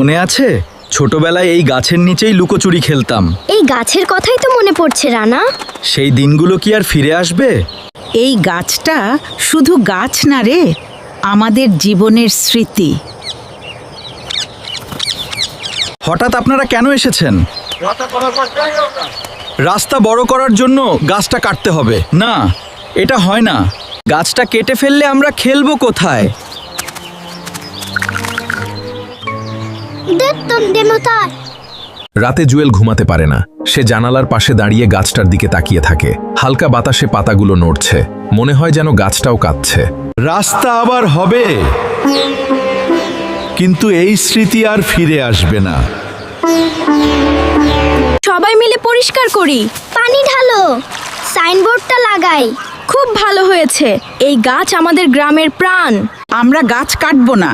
মনে আছে? ছোটবেলায় এই গাছের নিচেই লুকোচুরি খেলতাম। এই গাছের কথাই তো মনে পড়ছে রানা। সেই দিনগুলো কি আর ফিরে আসবে? এই গাছটা শুধু গাছ না রে, আমাদের জীবনের স্মৃতি। হঠাৎ আপনারা কেন এসেছেন? রাস্তা বড় করার জন্য গাছটা কাটতে হবে। না, এটা হয় না। গাছটা কেটে ফেললে আমরা খেলবো কোথায়? রাতে জুয়েল ঘুমাতে পারে না। সে জানালার পাশে দাঁড়িয়ে গাছটার দিকে তাকিয়ে থাকে। হালকা বাতাসে পাতাগুলো নড়ছে, মনে হয় যেন গাছটাও কাঁদছে। রাস্তা আবার হবে, কিন্তু এই স্মৃতি আর ফিরে আসবে না। সবাই মিলে পরিষ্কার করি। পানি ঢালো, সাইনবোর্ডটা লাগাই। খুব ভালো হয়েছে। এই গাছ আমাদের গ্রামের প্রাণ। আমরা গাছ কাটবো না,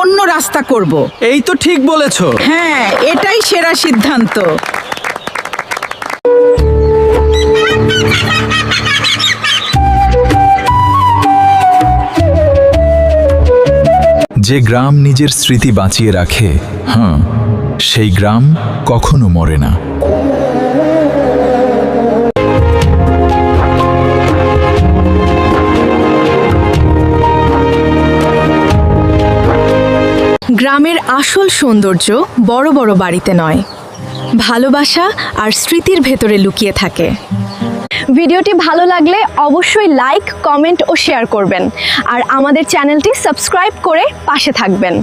অন্য রাস্তা করব। এই তো ঠিক বলেছো। হ্যাঁ, এটাই সেরা সিদ্ধান্ত। যে গ্রাম নিজের স্মৃতি বাঁচিয়ে রাখে, সেই গ্রাম কখনো মরে না। গ্রামের আসল সৌন্দর্য বড় বড় বাড়িতে নয়, ভালোবাসা আর স্মৃতির ভেতরে লুকিয়ে থাকে। ভিডিওটি ভালো লাগলে অবশ্যই লাইক, কমেন্ট ও শেয়ার করবেন আর আমাদের চ্যানেলটি সাবস্ক্রাইব করে পাশে থাকবেন।